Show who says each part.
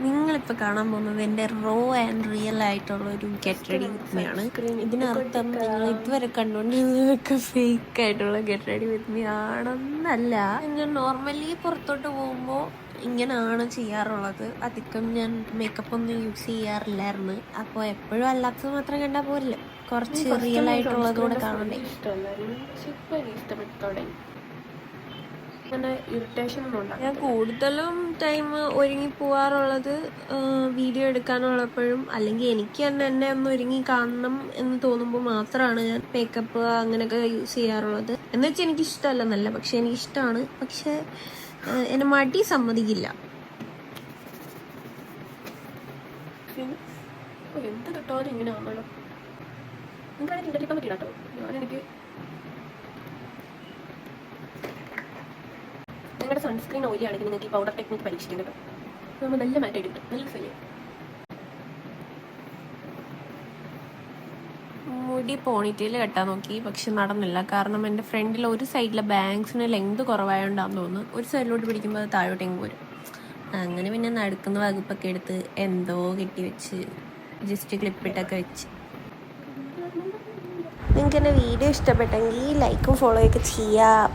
Speaker 1: നിങ്ങളിപ്പോൾ കാണാൻ പോകുന്നത് എൻ്റെ റോ ആൻഡ് റിയൽ ആയിട്ടുള്ള ഒരു ഗെറ്റ് റെഡി വിത്ത് മീ ആണ്. ഇതിനർത്ഥം നിങ്ങൾ ഇതുവരെ കണ്ടുകൊണ്ടിരുന്നതൊക്കെ ഫേക്ക് ആയിട്ടുള്ള ഗെറ്റ് റെഡി വിത്ത് മീ ആണെന്നല്ല. ഞാൻ നോർമലി പുറത്തോട്ട് പോകുമ്പോൾ ഇങ്ങനെയാണ് ചെയ്യാറുള്ളത്. അധികം ഞാൻ മേക്കപ്പ് ഒന്നും യൂസ് ചെയ്യാറില്ലായിരുന്നു. അപ്പോൾ എപ്പോഴും അല്ലാത്തത് മാത്രം കണ്ടാൽ പോരില്ല, കുറച്ച് റിയൽ ആയിട്ടുള്ളത് കൂടെ കാണണ്ടേ. ഞാൻ കൂടുതലും ടൈം ഒരുങ്ങി പോവാറുള്ളത് വീഡിയോ എടുക്കാനുള്ളപ്പോഴും, അല്ലെങ്കിൽ എനിക്ക് തന്നെ എന്നെ ഒന്ന് ഒരുങ്ങി കാണണം എന്ന് തോന്നുമ്പോൾ മാത്രമാണ് ഞാൻ മേക്കപ്പ് അങ്ങനെയൊക്കെ യൂസ് ചെയ്യാറുള്ളത്. എന്ന് വെച്ചാൽ എനിക്ക് ഇഷ്ടമല്ലെന്നല്ല, പക്ഷെ എനിക്കിഷ്ടമാണ്. പക്ഷെ എന്നെ മടി സമ്മതിക്കില്ല.
Speaker 2: എന്ത് കിട്ടാലും ഇങ്ങനെ ആണല്ലോ. നിങ്ങൾക്ക് ഇണ്ടാക്കാൻ പറ്റില്ല കേട്ടോ. ഞാനെനിക്ക് നിങ്ങളുടെ സൺസ്ക്രീൻ ഓയിലി ആണെങ്കിൽ നിങ്ങൾക്ക് ഈ പൗഡർ ടെക്നിക്ക് പരീക്ഷിക്കും കേട്ടോ. നമ്മൾ നല്ല മാറ്റായിട്ട് കിട്ടും, നല്ല ഫെയിൽ.
Speaker 1: മുടി പോണിറ്റയിൽ കെട്ടാൻ നോക്കി, പക്ഷെ നടന്നില്ല. കാരണം എൻ്റെ ഫ്രണ്ടിൽ ഒരു സൈഡിലെ ബാങ്ക്സിന് ലെങ്ത് കുറവായോണ്ടാന്ന് തോന്നുന്നു. ഒരു സൈഡിലോട്ട് പിടിക്കുമ്പോൾ അത് താഴോട്ടേക്ക് പോരും. അങ്ങനെ പിന്നെ നടുക്കുന്ന വകുപ്പൊക്കെ എടുത്ത് എന്തോ കെട്ടി വെച്ച് ജസ്റ്റ് ക്ലിപ്പിട്ടൊക്കെ വെച്ച്. നിങ്ങൾക്ക് എൻ്റെ വീഡിയോ ഇഷ്ടപ്പെട്ടെങ്കിൽ ലൈക്കും ഫോളോയൊക്കെ ചെയ്യാം.